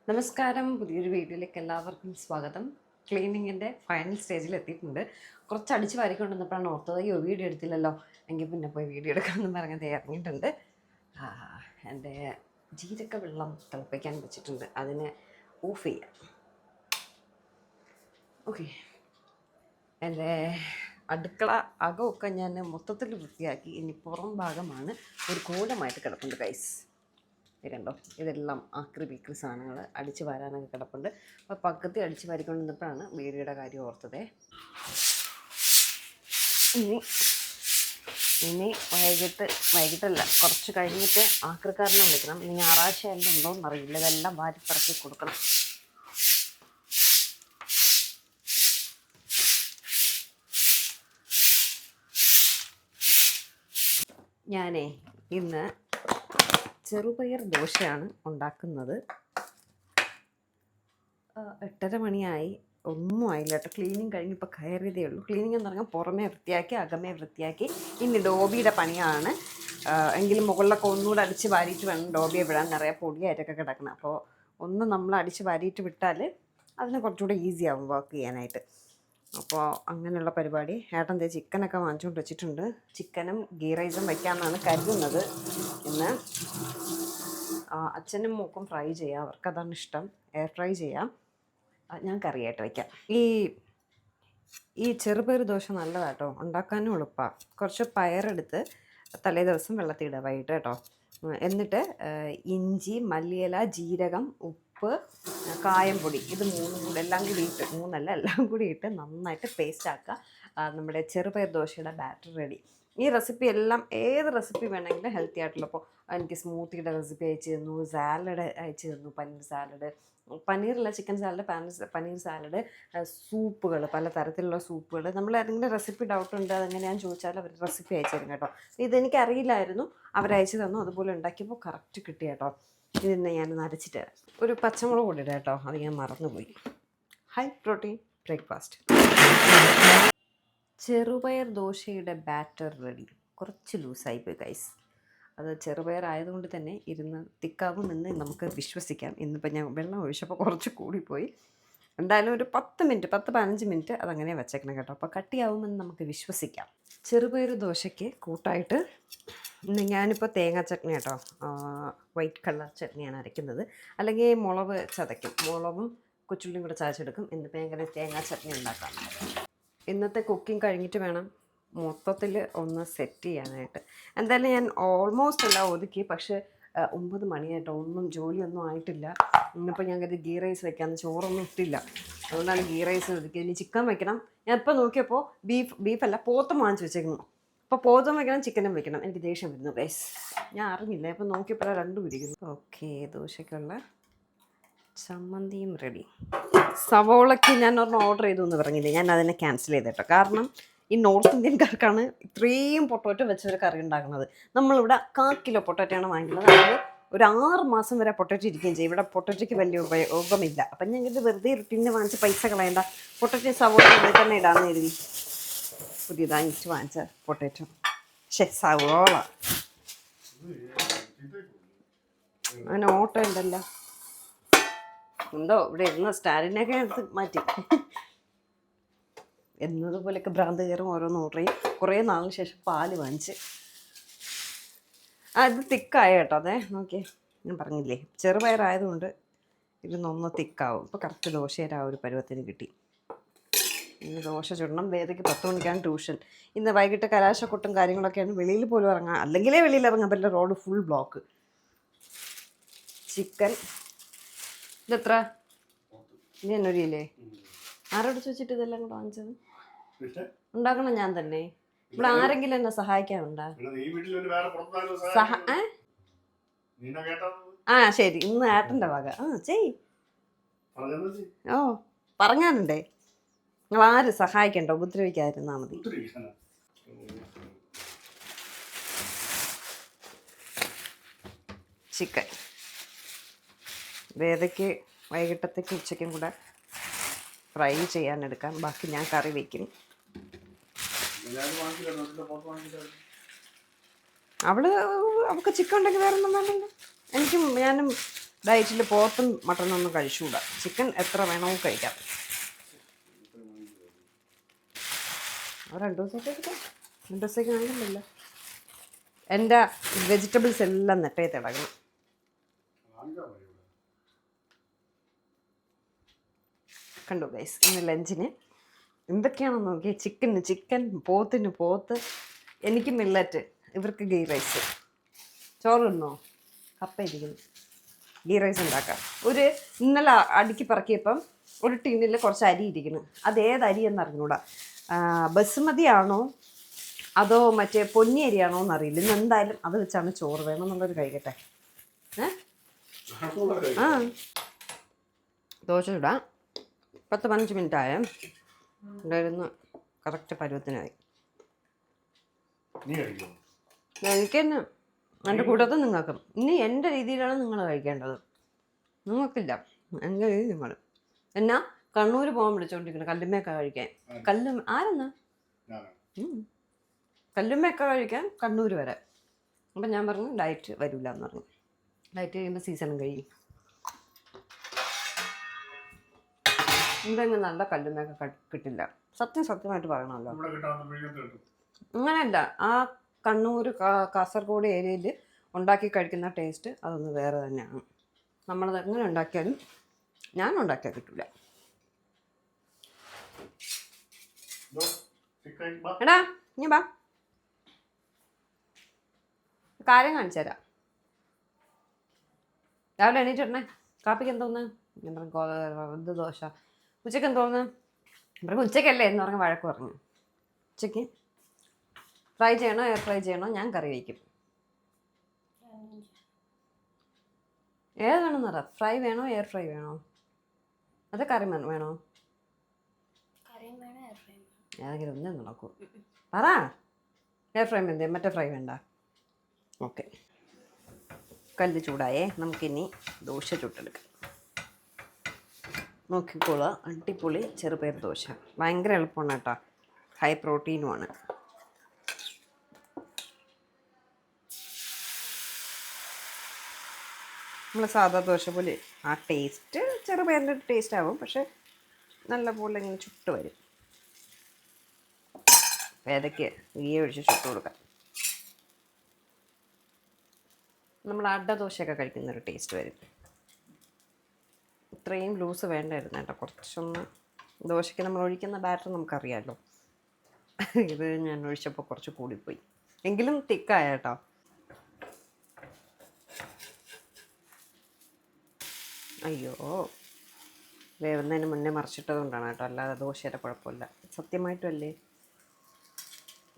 നമസ്കാരം, പുതിയൊരു വീഡിയോയിലേക്ക് എല്ലാവർക്കും സ്വാഗതം. ക്ലീനിങ്ങിൻ്റെ ഫൈനൽ സ്റ്റേജിൽ എത്തിയിട്ടുണ്ട്. കുറച്ച് അടിച്ച് വാരിക്കൊണ്ടുവന്നപ്പോഴാണ് ഓർത്തത് അയ്യോ വീഡിയോ എടുത്തില്ലല്ലോ, എങ്കിൽ പിന്നെ പോയി വീഡിയോ എടുക്കാമെന്ന് പറഞ്ഞത് ഇറങ്ങിയിട്ടുണ്ട്. എൻ്റെ ജീരക വെള്ളം തിളപ്പിക്കാൻ വെച്ചിട്ടുണ്ട്, അതിനെ ഓഫ് ചെയ്യാം. ഓക്കെ, എൻ്റെ അടുക്കള അകമൊക്കെ ഞാൻ മൊത്തത്തിൽ വൃത്തിയാക്കി. ഇനി പുറം ഭാഗമാണ് ഒരു കോലമായിട്ട് കിടപ്പുണ്ട് ഗൈസ്. കണ്ടോ, ഇതെല്ലാം ആക്രി ബീക്രി സാധനങ്ങൾ അടിച്ച് വാരാനൊക്കെ കിടപ്പുണ്ട്. അപ്പോൾ പക്കത്തി അടിച്ച് വാരിക്കൊണ്ടിരുന്നപ്പോഴാണ് വീഡിയോയുടെ കാര്യം ഓർത്തത്. ഇനി വൈകിട്ടല്ല, കുറച്ച് കഴിഞ്ഞിട്ട് ആക്രിക്കാരനെ വിളിക്കണം. ഇനി ഞായറാഴ്ച എല്ലാം ഉണ്ടോയെന്ന് അറിയില്ല. ഇതെല്ലാം വാരിപ്പറക്കി കൊടുക്കണം. ഞാനേ ഇന്ന് ചെറുപയർ ദോശയാണ് ഉണ്ടാക്കുന്നത്. 8:30 മണിയായി, ഒന്നും ആയില്ല കേട്ടോ. ക്ലീനിങ് കഴിഞ്ഞിപ്പോൾ കയറിയതേ ഉള്ളൂ. ക്ലീനിങ് എന്ന് പറഞ്ഞാൽ പുറമേ വൃത്തിയാക്കി അകമേ വൃത്തിയാക്കി. ഇനി ഡോബിയുടെ പണിയാണ്. എങ്കിലും മുകളിലൊക്കെ ഒന്നുകൂടെ അടിച്ച് വാരിയിട്ട് വേണം ഡോബിയെ വിടാൻ. നിറയെ പൊടിയായിട്ടൊക്കെ കിടക്കണം. അപ്പോൾ ഒന്ന് നമ്മൾ അടിച്ച് വാരിയിട്ട് വിട്ടാൽ അതിന് കുറച്ചുകൂടെ ഈസി ആവും വർക്ക് ചെയ്യാനായിട്ട്. അപ്പോൾ അങ്ങനെയുള്ള പരിപാടി. ഏട്ടൻ ചിക്കനൊക്കെ വാങ്ങിച്ചുകൊണ്ട് വെച്ചിട്ടുണ്ട്. ചിക്കനും ഗീ റൈസും വയ്ക്കാമെന്നാണ് കരുതുന്നത് ഇന്ന്. അച്ഛനും മൂക്കും ഫ്രൈ ചെയ്യാം, അവർക്കതാണ് ഇഷ്ടം. എയർ ഫ്രൈ ചെയ്യാം, ഞാൻ കറിയായിട്ട് വയ്ക്കാം. ഈ ചെറുപയർ ദോശ നല്ലതാട്ടോ, ഉണ്ടാക്കാനും എളുപ്പമാണ്. കുറച്ച് പയറെടുത്ത് തലേ ദിവസം വെള്ളത്തിയിടുക വൈകിട്ട് കേട്ടോ. എന്നിട്ട് ഇഞ്ചി, മല്ലിയില, ജീരകം, ഉപ്പ്, കായംപൊടി, ഇത് എല്ലാം കൂടി ഇട്ട് നന്നായിട്ട് പേസ്റ്റ് ആക്കുക. നമ്മുടെ ചെറുപയർ ദോശയുടെ ബാറ്റർ റെഡി. ഈ റെസിപ്പി എല്ലാം ഏത് റെസിപ്പി വേണമെങ്കിലും ഹെൽത്തി ആയിട്ടുള്ള. ഇപ്പോൾ എനിക്ക് സ്മൂത്തിയുടെ റെസിപ്പി അയച്ചു തന്നു, സാലഡ് അയച്ചു തന്നു, പനീർ സാലഡ്, പനീറല്ല ചിക്കൻ സാലഡ്, പനീർ സാലഡ്, സൂപ്പുകൾ, പല തരത്തിലുള്ള സൂപ്പുകൾ. നമ്മൾ ഏതെങ്കിലും റെസിപ്പി ഡൗട്ട് ഉണ്ട് അതെങ്ങനെയാണെന്ന് ചോദിച്ചാൽ അവർ റെസിപ്പി അയച്ചു തരും കേട്ടോ. ഇതെനിക്ക് അറിയില്ലായിരുന്നു, അവരയച്ചു തന്നു. അതുപോലെ ഉണ്ടാക്കിയപ്പോൾ കറക്റ്റ് കിട്ടി കേട്ടോ. ഇതിന്ന് ഞാനൊന്ന് അരച്ചിട്ട് തരാം. ഒരു പച്ചമുളക് കൂടി ഇടാം കേട്ടോ, അത് ഞാൻ മറന്നുപോയി. High protein breakfast. ചെറുപയർ ദോശയുടെ ബാറ്റർ റെഡി. കുറച്ച് ലൂസായിപ്പോയി ഗൈസ്. അത് ചെറുപയർ ആയതുകൊണ്ട് തന്നെ ഇരുന്ന് തിക്കാവുമെന്ന് നമുക്ക് വിശ്വസിക്കാം. ഇന്നിപ്പോൾ ഞാൻ വെള്ളം ഒഴിച്ചപ്പോൾ കുറച്ച് കൂടിപ്പോയി. എന്തായാലും ഒരു 10-15 മിനിറ്റ് അതങ്ങനെ വെച്ചേക്കണം കേട്ടോ. അപ്പോൾ കട്ടിയാവുമെന്ന് നമുക്ക് വിശ്വസിക്കാം. ചെറുപയർ ദോശയ്ക്ക് കൂട്ടായിട്ട് ഞാനിപ്പോൾ തേങ്ങാ ചട്നി കേട്ടോ, വൈറ്റ് കളർ ചട്നിയാണ് അരയ്ക്കുന്നത്. അല്ലെങ്കിൽ മുളക് ചതയ്ക്കും, മുളകും കൊച്ചുള്ളിയും കൂടെ ചതച്ചെടുക്കും. ഇന്നിപ്പോൾ ഞാൻ തേങ്ങാ ചട്നി ഉണ്ടാക്കാം. ഇന്നത്തെ കുക്കിംഗ് കഴിഞ്ഞിട്ട് വേണം മൊത്തത്തിൽ ഒന്ന് സെറ്റ് ചെയ്യാനായിട്ട്. എന്തായാലും ഞാൻ ഓൾമോസ്റ്റ് എല്ലാം ഒതുക്കി. പക്ഷേ 9 മണിയായിട്ടോ, ഒന്നും ജോലിയൊന്നും ആയിട്ടില്ല. ഇന്നിപ്പോൾ ഞാൻ കരുതി ഗീ റൈസ് വെക്കാമെന്ന്. ചോറൊന്നും ഇട്ടില്ല, അതുകൊണ്ടാണ് ഗീ റൈസ് ഒതുക്കി. ഇനി ചിക്കൻ വെക്കണം. ഞാൻ ഇപ്പോൾ നോക്കിയപ്പോൾ ബീഫല്ല പോത്തും വാങ്ങിച്ച് വെച്ചേക്കുന്നു. അപ്പോൾ പോത്തും വെക്കണം, ചിക്കനും വെക്കണം. എനിക്ക് ദേഷ്യം വരുന്നു ഗൈസ്, ഞാൻ അറിഞ്ഞില്ല. അപ്പോൾ നോക്കിയപ്പോൾ രണ്ടും ഇരിക്കുന്നു. ഓക്കെ, ദോശയ്ക്കുള്ള ചമ്മന്തിയും റെഡി. സവോളയ്ക്ക് ഞാൻ ഒരെണ്ണം ഓർഡർ ചെയ്തു എന്ന് പറഞ്ഞില്ലേ, ഞാൻ അതിനെ ക്യാൻസൽ ചെയ്തിട്ടോ. കാരണം ഈ നോർത്ത് ഇന്ത്യൻകാർക്കാണ് ഇത്രയും പൊട്ടോറ്റോ വെച്ചൊരു കറി ഉണ്ടാക്കുന്നത്. നമ്മളിവിടെ 1/4 കിലോ പൊട്ടോറ്റോയാണ് വാങ്ങിക്കുന്നത്. അത് ഒരു 6 മാസം വരെ പൊട്ടോറ്റോ ഇരിക്കുകയും ചെയ്യും. ഇവിടെ പൊട്ടോറ്റോയ്ക്ക് വലിയ ഉപയോഗമില്ല. അപ്പം ഞാൻ ഇത് വെറുതെ റുട്ടീനെ വാങ്ങിച്ച് പൈസ കളയണ്ട, പൊട്ടോറ്റോ സവോള തന്നെ ഇടാമെന്ന് കരുതി പുതിയതായിട്ട് വാങ്ങിച്ച പൊട്ടേറ്റോ. സവോള അങ്ങനെ ഓട്ടോ ഉണ്ടല്ലോ. എന്തോ ഇവിടെ ഇരുന്ന സ്റ്റാലിനൊക്കെ എടുത്ത് മാറ്റി. എന്നതുപോലെയൊക്കെ ഭ്രാന്ത് കയറും ഓരോന്ന് ഓർഡർ ചെയ്യും. കുറേ നാളിന് ശേഷം പാല് വാങ്ങിച്ച്. ഇത് തിക്കായ കേട്ടോ. അതെ നോക്കിയേ, ഞാൻ പറഞ്ഞില്ലേ ചെറുപയറായതുകൊണ്ട് ഇതിനൊന്ന് തിക്കാവും. ഇപ്പോൾ കറക്റ്റ് ദോശയുടെ ആ ഒരു പരുവത്തിന് കിട്ടി. ഇന്ന് ദോശ ചുടണം. വേദയ്ക്ക് 10 മണിക്കാണ് ട്യൂഷൻ. ഇന്ന് വൈകിട്ട് കലാശക്കൊട്ടും കാര്യങ്ങളൊക്കെയാണ്. വെളിയിൽ പോലും ഇറങ്ങാം, അല്ലെങ്കിലേ വെളിയിൽ ഇറങ്ങാൻ പറ്റില്ല, റോഡ് ഫുൾ ബ്ലോക്ക്. ചിക്കൻ ഇതെത്ര? ഇനി എന്നൊരിയില്ലേ? ആരോട് ചോദിച്ചിട്ട് ഇതെല്ലാം കൂടെ വാങ്ങിച്ചത്? ഉണ്ടാക്കണം ഞാൻ തന്നെ. ഇവിടെ ആരെങ്കിലും എന്നെ സഹായിക്കാനുണ്ടോ? ശരി, ഇന്ന് ഏട്ടൻ്റെ വക. ചെയ്. ഓ, പറഞ്ഞാലുണ്ടേ, നിങ്ങൾ ആരും സഹായിക്കണ്ട, ഉപദ്രവിക്കാതിരുന്നാൽ മതി. ചിക്കൻ വേദയ്ക്ക് വൈകിട്ടത്തേക്ക് ഉച്ചയ്ക്കും കൂടെ ഫ്രൈ ചെയ്യാനെടുക്കാം. ബാക്കി ഞാൻ കറി വയ്ക്കും. അവൾക്ക് ചിക്കൻ ഉണ്ടെങ്കിൽ വേറെ ഒന്നും വേണ്ടല്ലോ. ഞാനും ഡയറ്റിൽ പോത്തും മട്ടനും ഒന്നും കഴിച്ചുകൂടാ. ചിക്കൻ എത്ര വേണമോ കഴിക്കാം. 2 ദിവസത്തേക്ക് വാങ്ങിക്കുന്നില്ല. എൻ്റെ വെജിറ്റബിൾസ് എല്ലാം നെട്ടേ തിളങ്ങും. കണ്ടു ഗൈസ്, ഇന്ന് ലഞ്ചിന് എന്തൊക്കെയാണെന്ന് നോക്കി. ചിക്കൻ, പോത്ത്, എനിക്ക് മില്ലറ്റ്, ഇവർക്ക് ഗീ റൈസ്. ചോറ് തിന്നോ? കപ്പ ഇരിക്കുന്നു. ഗീ റൈസ് ഉണ്ടാക്കാം. ഇന്നലെ അടുക്കി പറക്കിയപ്പം ഒരു ടീനിൽ കുറച്ച് അരി ഇരിക്കുന്നു. അതേത് അരി എന്ന് അറിഞ്ഞൂടാ. ബസുമതി ആണോ അതോ മറ്റേ പൊന്നി അരിയാണോ എന്നറിയില്ല. ഇന്ന് എന്തായാലും അത് വെച്ചാണ് ചോറ്. വേണമെന്നുള്ളൊരു കഴിക്കട്ടെ. ദോശ ചുടാം. 10-15 മിനിറ്റ് ആയ ഉണ്ടായിരുന്നു. കറക്റ്റ് പരുവത്തിനായി. എനിക്ക് തന്നെ എൻ്റെ കൂട്ടത്തിൽ നിങ്ങൾക്കും. ഇനി എൻ്റെ രീതിയിലാണ് നിങ്ങൾ കഴിക്കേണ്ടത്. നിങ്ങൾക്കില്ല, എൻ്റെ രീതി നിങ്ങൾ. എന്നാ കണ്ണൂർ പോകാൻ വിളിച്ചോണ്ടിരിക്കണം കല്ലുമ്മയൊക്കെ കഴിക്കാൻ. ആരെന്നാ കല്ലുമ്മയൊക്കെ കഴിക്കാൻ കണ്ണൂർ വരെ. അപ്പം ഞാൻ പറഞ്ഞു ഡയറ്റ് വരില്ല എന്ന് പറഞ്ഞു. ഡയറ്റ് കഴിയുമ്പോൾ സീസണും കഴിയും. എന്തെങ്കിലും നല്ല കല്ലുമ്മയൊക്കെ കിട്ടില്ല. സത്യമായിട്ട് പറയണമല്ലോ. അങ്ങനെയല്ല, ആ കണ്ണൂർ കാസർഗോഡ് ഏരിയയിൽ ഉണ്ടാക്കി കഴിക്കുന്ന ടേസ്റ്റ് അതൊന്ന് വേറെ തന്നെയാണ്. നമ്മളത് എങ്ങനെ ഉണ്ടാക്കിയാലും ഞാൻ ഉണ്ടാക്കിയാൽ കിട്ടില്ല. എടാ നീ ബാ, കാര്യം കാണിച്ചു തരാം. രാവിലെ എണീറ്റിടണേ. കാപ്പിക്ക് എന്തോന്ന്? ഞാൻ പറഞ്ഞു ദോശ. ഉച്ചയ്ക്ക് എന്തോന്ന്? പറഞ്ഞു ഉച്ചയ്ക്കല്ലേ എന്ന് പറഞ്ഞ് വഴക്ക് പറഞ്ഞു. ഉച്ചയ്ക്ക് ഫ്രൈ ചെയ്യണോ എയർ ഫ്രൈ ചെയ്യണോ? ഞാൻ കറി വയ്ക്കും. ഏത് വേണമെന്ന് പറ. ഫ്രൈ വേണോ എയർ ഫ്രൈ വേണോ? അത് കറി വേണോ? ഏതെങ്കിലും ഒന്നേ നടക്കൂ. പറ. എയർ ഫ്രൈ എന്തേ? മറ്റേ ഫ്രൈ വേണ്ട. ഓക്കെ, കല്ല് ചൂടായേ. നമുക്കിനി ദോശ ചുട്ടെടുക്കാം. നോക്കിക്കോളുക, അടിപൊളി ചെറുപയർ ദോശ. ഭയങ്കര എളുപ്പമാണ് കേട്ടോ. ഹൈ പ്രോട്ടീനുമാണ്. നമ്മൾ സാധാ ദോശ പോലെ ആ ടേസ്റ്റ് ചെറുപയറിൻ്റെ ടേസ്റ്റ് ആവും. പക്ഷെ നല്ല പോലെ ഇങ്ങനെ ചുട്ട് വരും. ഏതൊക്കെ ഗീ ഒഴിച്ച് ചുട്ട് കൊടുക്കാം. നമ്മൾ അട ദോശയൊക്കെ കഴിക്കുന്നൊരു ടേസ്റ്റ് വരും. ഇത്രയും ലൂസ് വേണ്ടായിരുന്നു കേട്ടോ. കുറച്ചൊന്ന് ദോശയ്ക്ക് നമ്മൾ ഒഴിക്കുന്ന ബാറ്റർ നമുക്കറിയാമല്ലോ. ഇത് ഞാൻ ഒഴിച്ചപ്പോൾ കുറച്ച് കൂടിപ്പോയി. എങ്കിലും തിക്കായ കേട്ടോ. അയ്യോ, വേവുന്നതിന് മുന്നേ മറിച്ചിട്ടത് കൊണ്ടാണ് കേട്ടോ. അല്ലാതെ ദോശയുടെ കുഴപ്പമില്ല. സത്യമായിട്ടും അല്ലേ,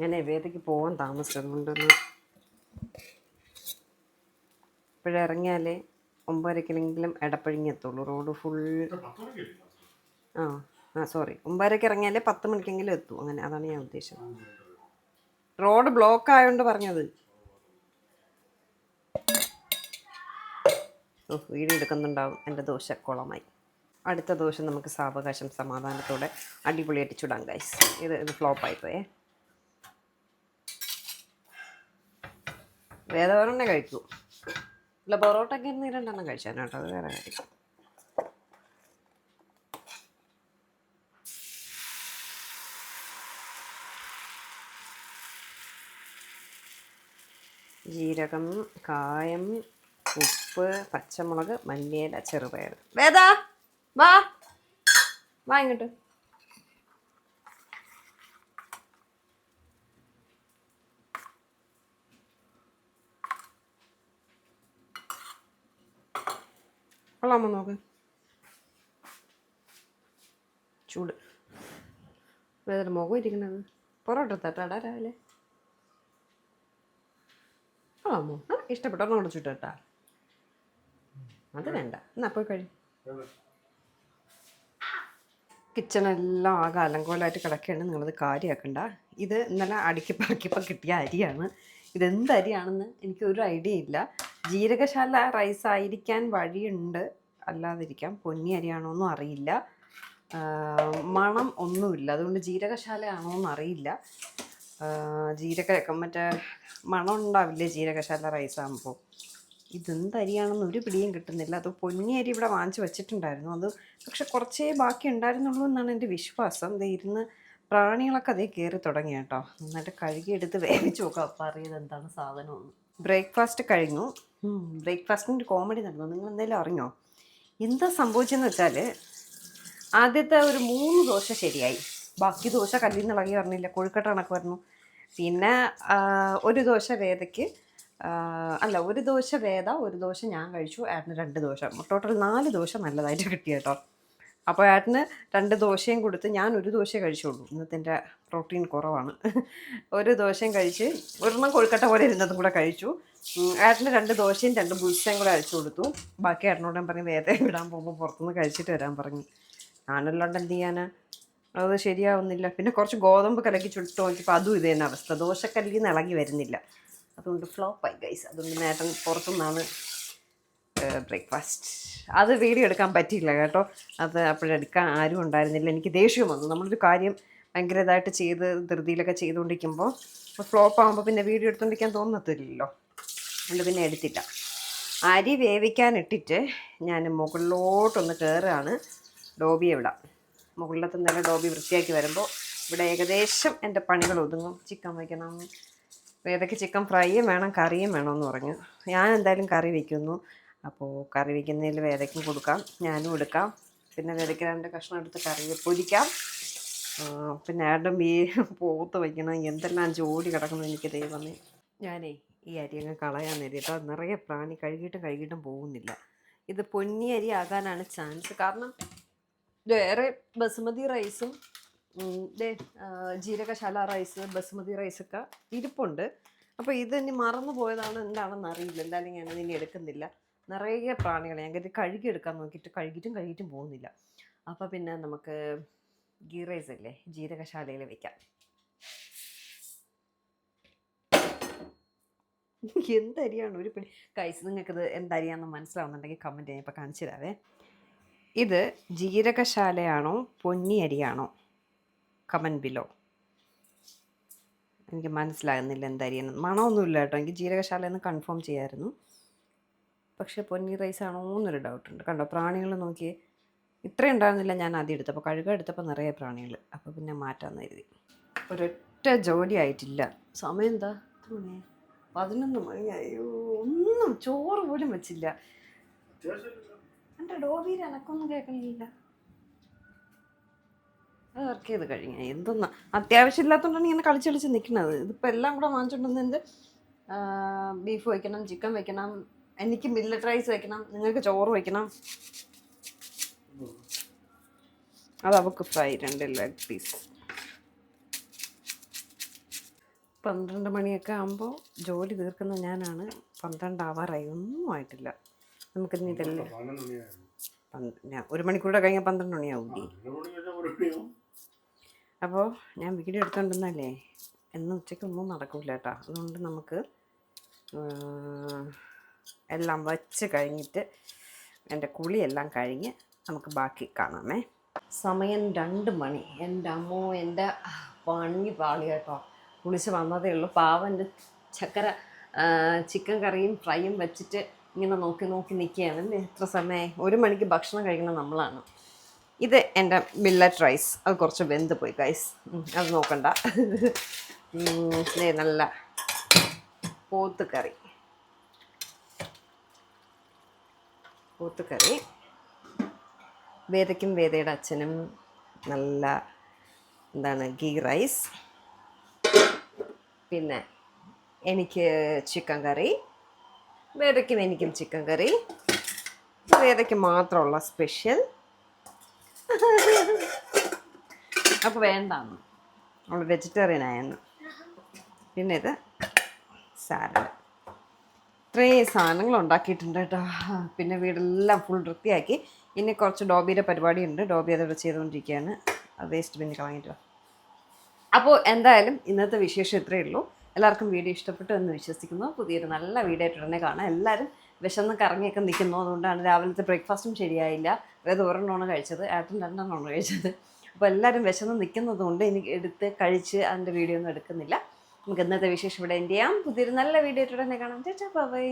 ഞാൻ വേദയ്ക്ക് പോകാൻ താമസിച്ചതുകൊണ്ടൊന്ന് ഇപ്പോഴും ഇറങ്ങിയാലേ 9:30-ക്കെങ്കിലും എടപ്പഴിഞ്ഞ് എത്തുള്ളൂ. Road full. സോറി, 9:30-ക്ക് ഇറങ്ങിയാലേ 10 മണിക്കെങ്കിലും എത്തും. അങ്ങനെ അതാണ് ഞാൻ ഉദ്ദേശിച്ചത്. റോഡ് ബ്ലോക്ക് ആയതുകൊണ്ട് പറഞ്ഞത്. വീടെടുക്കുന്നുണ്ടാവും. എൻ്റെ ദോശ കുളമായി. അടുത്ത ദോശ നമുക്ക് സാവകാശം സമാധാനത്തോടെ അടിപൊളിയായിട്ട് ചുടാം ഗൈസ്. ഇത് ഫ്ലോപ്പായിപ്പോയേ. വേദവരെണ്ണെ കഴിക്കൂ. ഇല്ല, പൊറോട്ടയ്ക്ക് 2 കഴിച്ചാൽ കേട്ടോ. അത് വേറെ കാര്യം. ജീരകം, കായം, ഉപ്പ്, പച്ചമുളക്, മല്ലിയില, ചെറുപയർ. വേദ വാ വാ ഇങ്ങോട്ട്. കൊള്ളാമോ നോക്ക്. ചൂട്. വേദന മുഖം ഇരിക്കുന്നത്. പൊറോട്ട തട്ടാടാ രാവിലെ. കൊള്ളാമോ? ഇഷ്ടപ്പെട്ടോ? കൂടെ ചുട്ടാ. അത് വേണ്ട, എന്നാ പോയി കഴിയും. കിച്ചണെല്ലാം ആകെ അലങ്കോലമായിട്ട് കിടക്കുകയാണ്. നിങ്ങളത് കാര്യമാക്കണ്ട. ഇത് ഇന്നലെ അടുക്കി പറക്കിയപ്പോൾ കിട്ടിയ അരിയാണ്. ഇതെന്ത് അരിയാണെന്ന് എനിക്കൊരു ഐഡിയ ഇല്ല. ജീരകശാല റൈസ് ആയിരിക്കാൻ വഴിയുണ്ട്, അല്ലാതിരിക്കാം. പൊന്നി അരിയാണോന്നും അറിയില്ല. മണം ഒന്നുമില്ല, അതുകൊണ്ട് ജീരകശാല ആണോന്നും അറിയില്ല. മറ്റേ മണം ഉണ്ടാവില്ലേ ജീരകശാല റൈസ് ആകുമ്പോൾ. ഇതെന്ത് അരിയാണെന്ന് ഒരു പിടിയും കിട്ടുന്നില്ല. അത് പൊന്നി അരി ഇവിടെ വാങ്ങിച്ച് വെച്ചിട്ടുണ്ടായിരുന്നു. അത് പക്ഷെ കുറച്ചേ ബാക്കി ഉണ്ടായിരുന്നുള്ളൂ എന്നാണ് എൻ്റെ വിശ്വാസം. ദേ ഇരുന്ന് പ്രാണികളൊക്കെ അതേ കയറി തുടങ്ങി കേട്ടോ. നന്നായിട്ട് കഴുകിയെടുത്ത് വേവിച്ച് നോക്കാം അപ്പം അറിയത് എന്താണ് സാധനമൊന്നും. ബ്രേക്ക്ഫാസ്റ്റ് കഴിഞ്ഞു. ബ്രേക്ക്ഫാസ്റ്റിൻ്റെ ഒരു കോമഡി നടന്നു. നിങ്ങൾ എന്തെങ്കിലും അറിഞ്ഞോ? എന്താ സംഭവിച്ചെന്ന് വെച്ചാൽ ആദ്യത്തെ ഒരു 3 ദോശ ശരിയായി. ബാക്കി ദോശ കല്ലിൽ നിന്ന് ഇളകി പറഞ്ഞില്ല, കൊഴുക്കട്ട കണക്ക് പറഞ്ഞു. പിന്നെ ഒരു ദോശ വേദയ്ക്ക് അല്ല, ഒരു ദോശ വേദ, ഒരു ദോശ ഞാൻ കഴിച്ചു. ഏട്ടന് 2 ദോശ, ടോട്ടൽ 4 ദോശ നല്ലതായിട്ട് കിട്ടി കേട്ടോ. അപ്പോൾ ഏട്ടന് 2 ദോശയും കൊടുത്ത് ഞാൻ ഒരു ദോശയെ കഴിച്ചുള്ളൂ. ഇന്നത്തെ എൻ്റെ പ്രോട്ടീൻ കുറവാണ്. ഒരു ദോശയും കഴിച്ച് ഒരെണ്ണം കൊഴുക്കട്ട പോലെ ഇരുന്നതും കൂടെ കഴിച്ചു. ഏട്ടന് 2 ദോശയും 2 ബുൾസയും കൂടെ അഴിച്ചു കൊടുത്തു. ബാക്കി ഏട്ടനോട് ഞാൻ പറഞ്ഞു വേദ വിടാൻ പോകുമ്പോൾ പുറത്തുനിന്ന് കഴിച്ചിട്ട് വരാൻ പറഞ്ഞു. ഞാനല്ലാണ്ട് എന്ത് ചെയ്യാനാ, അത് ശരിയാവുന്നില്ല. പിന്നെ കുറച്ച് ഗോതമ്പ് കലക്കി ചുട്ട് നോക്കിയപ്പോൾ അതും ഇത് തന്നെ അവസ്ഥ, ദോശക്കല്ലിൽ നിന്ന് ഇളകി വരുന്നില്ല. അതുകൊണ്ട് ഫ്ലോപ്പായി ഗൈസ്. അതുകൊണ്ട് നേട്ടൻ പുറത്തുനിന്നാണ് ബ്രേക്ക്ഫാസ്റ്റ്. അത് വീഡിയോ എടുക്കാൻ പറ്റിയില്ല കേട്ടോ. അത് അപ്പോഴെടുക്കാൻ ആരും ഉണ്ടായിരുന്നില്ല. എനിക്ക് ദേഷ്യം വന്നു. നമ്മളൊരു കാര്യം ഭയങ്കര ഇതായിട്ട് ചെയ്ത് ധൃതിയിലൊക്കെ ചെയ്തുകൊണ്ടിരിക്കുമ്പോൾ ഫ്ലോപ്പ് ആകുമ്പോൾ പിന്നെ വീഡിയോ എടുത്തുകൊണ്ടിരിക്കാൻ തോന്നത്തില്ലല്ലോ. അതുകൊണ്ട് പിന്നെ എടുത്തില്ല. അരി വേവിക്കാനിട്ടിട്ട് ഞാൻ മുകളിലോട്ടൊന്ന് കയറുകയാണ്. ഡോബിയെ വിടാം. മുകളിലത്തെ നില ഡോബി വൃത്തിയാക്കി വരുമ്പോൾ ഇവിടെ ഏകദേശം എൻ്റെ പണികൾ ഒതുങ്ങും. ചിക്കൻ വയ്ക്കണം, വേദയ്ക്ക് ചിക്കൻ ഫ്രൈയും വേണം കറിയും വേണമെന്ന് പറഞ്ഞു. ഞാൻ എന്തായാലും കറി വയ്ക്കുന്നു. അപ്പോൾ കറി വയ്ക്കുന്നതിൽ വേദയ്ക്കും കൊടുക്കാം, ഞാനും എടുക്കാം. പിന്നെ വേദയ്ക്ക് 2 കഷ്ണം എടുത്ത് കറി പൊരിക്കാം. പിന്നെ ആടും പോത്ത് വയ്ക്കണം. എന്തെല്ലാം ജോലി കിടക്കുന്നു എനിക്ക് ദൈവമേ. ഞാനേ ഈ അരി അങ്ങ് കളയാൻ നേരിട്ട് അത് നിറയെ പ്രാണി കഴുകിയിട്ടും പോകുന്നില്ല. ഇത് പൊന്നി അരി ആകാനാണ് ചാൻസ്. കാരണം വേറെ ബസുമതി റൈസും ജീരകശാല റൈസ്, ബസുമതി റൈസൊക്കെ ഇരിപ്പുണ്ട്. അപ്പോൾ ഇതിനി മറന്നു പോയതാണ് എന്താണെന്ന് അറിയില്ല. എന്തായാലും ഞാനത് ഇനി എടുക്കുന്നില്ല. നിറയെ പ്രാണികളെ ഞാൻ കരുതി കഴുകിയെടുക്കാൻ നോക്കിയിട്ട് കഴുകിയിട്ടും പോകുന്നില്ല. അപ്പോൾ പിന്നെ നമുക്ക് ഗീ റൈസ് അല്ലേ ജീരകശാലയിൽ വെക്കാം. എന്തരിയാണ് ഒരു പിടി കൈസ്. നിങ്ങൾക്കിത് എന്തരിയാണെന്ന് മനസ്സിലാവുന്നുണ്ടെങ്കിൽ കമൻറ്റ് ചെയ്യാൻ ഇപ്പോൾ കാണിച്ചു തരാവേ. ഇത് ജീരകശാലയാണോ പൊന്നി അരിയാണോ? Comment below. എനിക്ക് മനസ്സിലാകുന്നില്ല എന്തരിയാണ്. മണമൊന്നുമില്ല കേട്ടോ. എനിക്ക് ജീരകശാല എന്ന് കൺഫേം ചെയ്യായിരുന്നു. പക്ഷേ പൊന്നി റൈസ് ആണോ എന്നൊരു ഡൗട്ടുണ്ട്. കണ്ടോ പ്രാണികൾ നോക്കിയേ. ഇത്രയും ഉണ്ടായിരുന്നില്ല ഞാൻ ആദ്യം എടുത്തപ്പോൾ. എടുത്തപ്പോൾ നിറയെ പ്രാണികൾ. അപ്പോൾ പിന്നെ മാറ്റാമെന്ന് കരുതി. ഒരൊറ്റ ജോലി ആയിട്ടില്ല. സമയം എന്താ? 11 മണിയായോ. ഒന്നും ചോറ് പോലും വെച്ചില്ല. എൻ്റെ ഡോബിയിൽ എനക്കൊന്നും കേൾക്കണില്ല. അത് വർക്ക് ചെയ്ത് കഴിഞ്ഞാൽ എന്തൊന്നാ അത്യാവശ്യം ഇല്ലാത്തതുകൊണ്ടാണ് ഇങ്ങനെ കളിച്ച് നിൽക്കുന്നത്. ഇതിപ്പോൾ എല്ലാം കൂടെ വാങ്ങിച്ചുകൊണ്ടുവന്നത് ബീഫ് വയ്ക്കണം, ചിക്കൻ വയ്ക്കണം, എനിക്ക് മില്ലറ്റ് റൈസ് വയ്ക്കണം, നിങ്ങൾക്ക് ചോറ് വയ്ക്കണം, അത് അവൾക്ക് ഫ്രൈ 2 ലെഗ് പീസ്. 12 മണിയൊക്കെ ആകുമ്പോൾ ജോലി തീർക്കുന്ന ഞാനാണ്. 12 ആവാറായി, ഒന്നും ആയിട്ടില്ല. നമുക്കിന്ന് ഇതല്ലേ 1 മണിക്കൂടെ കഴിഞ്ഞാൽ 12 മണിയാവും. അപ്പോൾ ഞാൻ വീഡിയോ എടുത്തോണ്ടെന്നല്ലേ എന്നും ഉച്ചയ്ക്ക് ഒന്നും നടക്കില്ല കേട്ടോ. അതുകൊണ്ട് നമുക്ക് എല്ലാം വച്ച് കഴിഞ്ഞിട്ട് എൻ്റെ കുളിയെല്ലാം കഴിഞ്ഞ് നമുക്ക് ബാക്കി കാണാമേ. സമയം 2 മണി. എൻ്റെ അമ്മോ, എൻ്റെ പണി പാളി കേട്ടോ. കുളിച്ച് വന്നതേ ഉള്ളൂ. പാവൻ്റെ ചക്കര ചിക്കൻ കറിയും ഫ്രൈയും വെച്ചിട്ട് ഇങ്ങനെ നോക്കി നിൽക്കുകയാണ്. എത്ര സമയമായി? 1 മണിക്ക് ഭക്ഷണം കഴിക്കണം നമ്മളാണ്. ഇത് എൻ്റെ മില്ലറ്റ് റൈസ്. അത് കുറച്ച് വെന്ത് പോയി ഗൈസ്, അത് നോക്കണ്ട. നല്ല പോത്ത് കറി. വേദയ്ക്കും വേദയുടെ അച്ഛനും നല്ല ഗീ റൈസ്. പിന്നെ എനിക്ക് ചിക്കൻ കറി. വേദയ്ക്കും എനിക്കും ചിക്കൻ കറി. വേദയ്ക്ക് മാത്രമുള്ള സ്പെഷ്യൽ. അപ്പോൾ വേണ്ടാന്ന്, നമ്മൾ വെജിറ്റേറിയൻ ആയെന്ന്. പിന്നെ ഇത് സാലഡ്. ഇത്രയും സാധനങ്ങൾ ഉണ്ടാക്കിയിട്ടുണ്ട് കേട്ടോ. പിന്നെ വീടെല്ലാം ഫുൾ വൃത്തിയാക്കി. ഇനി കുറച്ച് ഡോബിയുടെ പരിപാടിയുണ്ട്. ഡോബി അതോടെ ചെയ്തുകൊണ്ടിരിക്കുകയാണ്. അത് വേസ്റ്റ് ബിന്നിൽ കളഞ്ഞിട്ട്. അപ്പോൾ എന്തായാലും ഇന്നത്തെ വിശേഷം ഇത്രയേ ഉള്ളൂ. എല്ലാവർക്കും വീഡിയോ ഇഷ്ടപ്പെട്ടു എന്ന് വിശ്വസിക്കുന്നു. പുതിയൊരു നല്ല വീഡിയോ ആയിട്ട് ഉടനെ കാണാം. എല്ലാവരും വിശന്ന് കറങ്ങിയൊക്കെ നിൽക്കുന്നു. അതുകൊണ്ടാണ് രാവിലത്തെ ബ്രേക്ക്ഫാസ്റ്റും ശരിയായില്ല. അതായത് 1 കഴിച്ചത്, ഏട്ടൻ 2 കഴിച്ചത്. അപ്പോൾ എല്ലാവരും വിശന്ന് നിൽക്കുന്നത് കൊണ്ട് എനിക്ക് എടുത്ത് കഴിച്ച് അതിൻ്റെ വീഡിയോ ഒന്നും എടുക്കുന്നില്ല. നമുക്ക് ഇന്നത്തെ വിശേഷം ഇവിടെ എൻഡ് ചെയ്യാം. പുതിയൊരു നല്ല വീഡിയോ ആയിട്ട് ഉടനെ കാണാം. ബൈ.